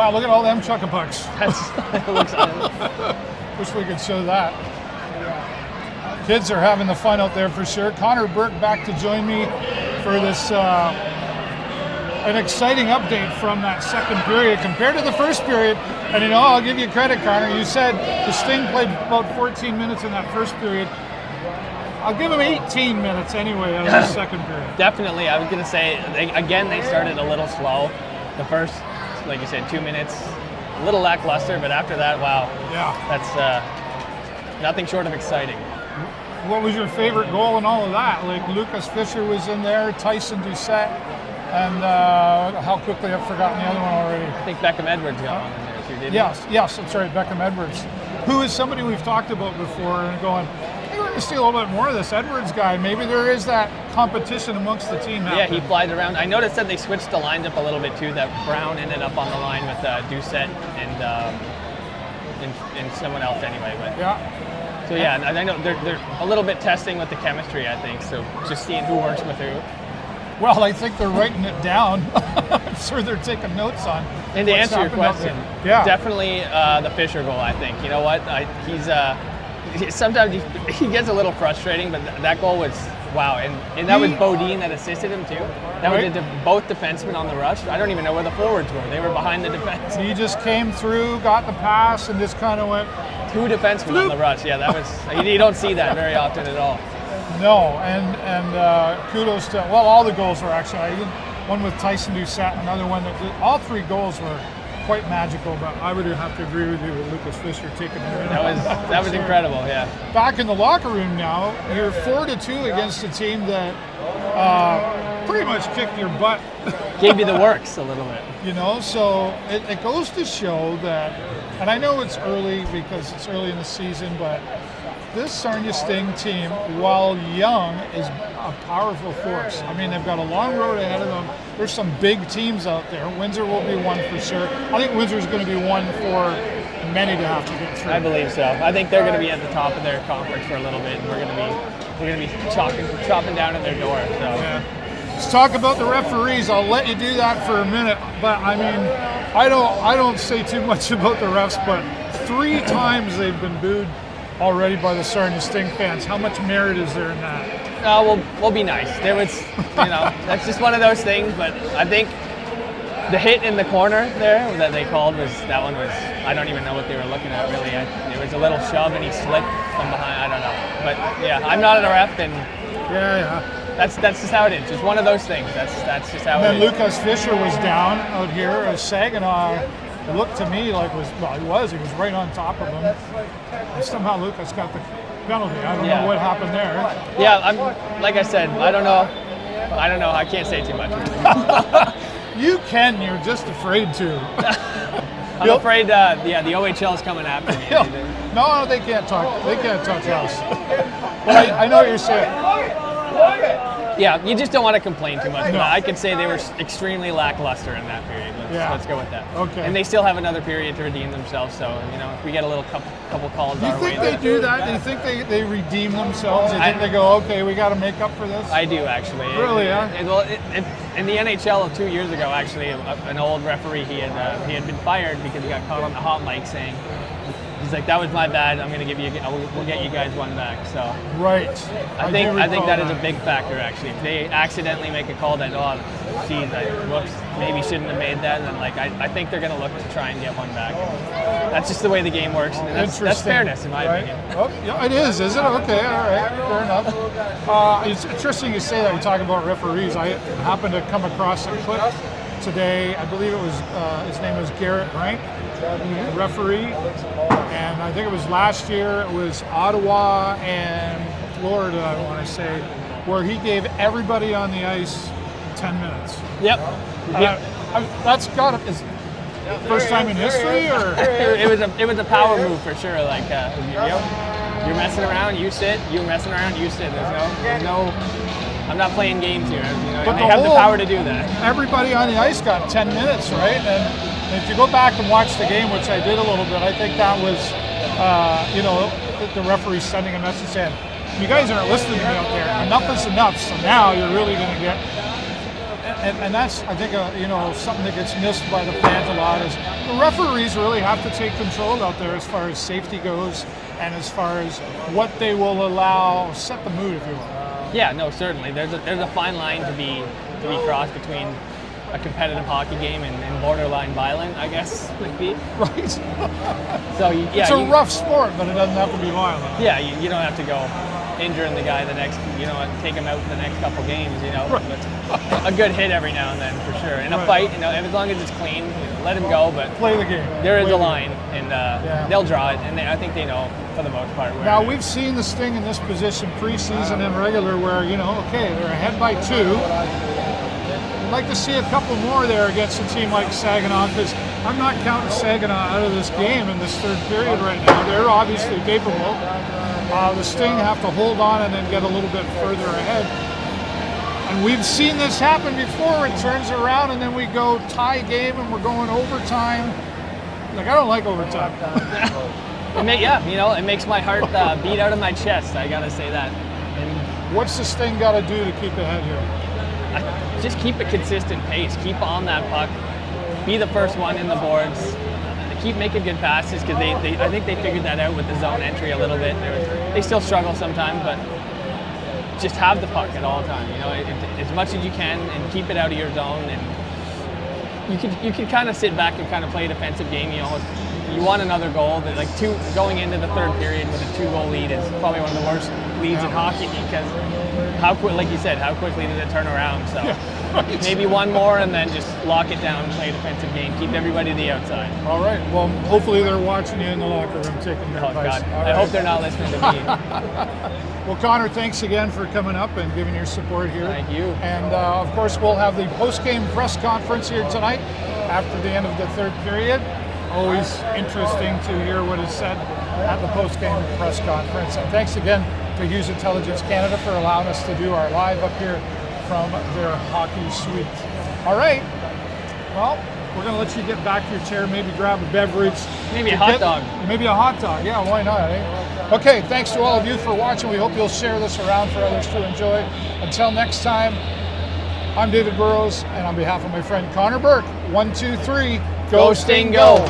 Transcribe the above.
Wow, look at all them chuck-a-pucks. That looks Wish we could show that. Kids are having the fun out there for sure. Connor Burke back to join me for this an exciting update from that second period compared to the first period. And I'll give you credit, Connor. You said the Sting played about 14 minutes in that first period. I'll give them 18 minutes anyway out of the second period. Definitely. I was going to say, they started a little slow. The first, like you said, 2 minutes, a little lackluster, but after that, wow. Yeah. That's nothing short of exciting. What was your favorite goal in all of that? Like Lucas Fisher was in there, Tyson Doucette, and how quickly I've forgotten the other one already. I think Beckham Edwards got one in there too, didn't he? Yes, that's right, Beckham Edwards, who is somebody we've talked about before and going, we're going to see a little bit more of this Edwards guy. Maybe there is that competition amongst the team now. Yeah, he flies around. I noticed that they switched the lines up a little bit too, that Brown ended up on the line with Doucette and someone else anyway. But yeah. So yeah, and I know they're a little bit testing with the chemistry, I think, so just seeing who works with who. Well, I think they're writing it down. I'm sure they're taking notes on. And to answer your question, definitely the Fisher goal, I think. You know what? Sometimes he gets a little frustrating, but that goal was, wow. And that was Bodine that assisted him, too. That was both defensemen on the rush. I don't even know where the forwards were. They were behind the defense. He just came through, got the pass, and just kind of went. 2 defensemen on the rush. Yeah, that was. You don't see that very often at all. No, and kudos to, all the goals were actually, one with Tyson Doucette, another one that, all 3 goals were quite magical, but I would have to agree with you with Lucas Fisher taking the win. That was incredible, yeah. Back in the locker room now, you're 4-2 against a team that pretty much kicked your butt. Gave you the works a little bit. So it goes to show that, and I know it's early because it's early in the season, but this Sarnia Sting team, while young, is a powerful force. I mean, they've got a long road ahead of them. There's some big teams out there. Windsor will be one for sure. I think Windsor's going to be one for many to have to get through. I believe so. I think they're going to be at the top of their conference for a little bit, and we're going to be chopping down at their door. So. Yeah. Let's talk about the referees. I'll let you do that for a minute, but I mean, I don't say too much about the refs, but 3 times they've been booed already by the Sarnia Sting fans. How much merit is there in that? We'll be nice. There was, that's just one of those things. But I think the hit in the corner there that they called I don't even know what they were looking at really. It was a little shove and he slipped from behind. I don't know. But yeah, I'm not a ref, and that's just how it is. Just one of those things. That's just how it is. And then Lucas Fisher was down out here. Saginaw. It looked to me like he was right on top of him. And somehow Lucas got the penalty. I don't know what happened there. Yeah, like I said, I don't know. I can't say too much. You can. You're just afraid to. I'm afraid. The OHL is coming after me. No, they can't talk. They can't touch us. But I know what you're saying. Yeah, you just don't want to complain too much. No. But I could say they were extremely lackluster in that period. Let's go with that. Okay. And they still have another period to redeem themselves. So if we get a little couple calls our way. Do you think they do that? Do you think they redeem themselves? Do you think they go, okay, we got to make up for this? I do actually. Really? In the NHL 2 years ago, actually, an old referee he had been fired because he got caught on the hot mic saying. He's like, that was my bad. We'll get you guys one back. So right. I think that is a big factor actually. If they accidentally make a call that whoops, maybe shouldn't have made that, then I think they're going to look to try and get one back. That's just the way the game works, and that's fairness in my opinion. Oh, yeah, it is it? Okay, all right, fair enough. It's interesting you say that. You talk about referees. I happened to come across a clip today. I believe it was his name was Garrett Rank. Referee, and I think it was last year. It was Ottawa and Florida, I want to say, where he gave everybody on the ice 10 minutes. Yep. That's got it. First time in history, or it was a power move for sure. Like you're messing around, you sit. You're messing around, you sit. There's no. I'm not playing games here. But they have the power to do that. Everybody on the ice got 10 minutes, right? And if you go back and watch the game, which I did a little bit, I think that was, the referee sending a message saying, you guys aren't listening to me out there. Enough is enough, so now you're really going to get... and that's, I think, something that gets missed by the fans a lot is the referees really have to take control out there as far as safety goes and as far as what they will allow, set the mood, if you will. Yeah, no, certainly. There's a fine line to be crossed between a competitive hockey game and borderline violent, I guess, would be. Right. So it's a rough sport, but it doesn't have to be violent. Yeah, you don't have to go injuring the guy the next, take him out for the next couple games, Right. But a good hit every now and then for sure. In a fight, and as long as it's clean, let him go. But play the game. There is a line, and they'll draw it, and I think they know for the most part. Now we've seen the Sting in this position preseason and regular, where okay, they're ahead by 2. I'd like to see a couple more there against a team like Saginaw, because I'm not counting Saginaw out of this game in this third period right now. They're obviously capable. The Sting have to hold on and then get a little bit further ahead. And we've seen this happen before. It turns around and then we go tie game and we're going overtime. I don't like overtime. It makes my heart beat out of my chest. I gotta say that. And what's the Sting got to do to keep ahead here? Just keep a consistent pace. Keep on that puck. Be the first one in the boards. Keep making good passes, because I think they figured that out with the zone entry a little bit. They still struggle sometimes, but just have the puck at all times. As much as you can, and keep it out of your zone. And you can kind of sit back and kind of play a defensive game. You want another goal. But going into the third period with a 2-goal lead is probably one of the worst leads in hockey, because like you said, how quickly did it turn around? So. Yeah. Right. Maybe one more and then just lock it down and play a defensive game. Keep everybody to the outside. All right. Well, hopefully they're watching you in the locker room taking your advice. I hope they're not listening to me. Well, Connor, thanks again for coming up and giving your support here. Thank you. And, of course, we'll have the post-game press conference here tonight after the end of the third period. Always interesting to hear what is said at the post-game press conference. And thanks again to Hughes Intelligence Canada for allowing us to do our live up here from their hockey suite. All right. Well, we're going to let you get back to your chair, maybe grab a beverage. Maybe a hot dog. Maybe a hot dog. Yeah, why not, eh? Okay, thanks to all of you for watching. We hope you'll share this around for others to enjoy. Until next time, I'm David Burrows, and on behalf of my friend Connor Burke, 1, 2, 3, go Sting, go!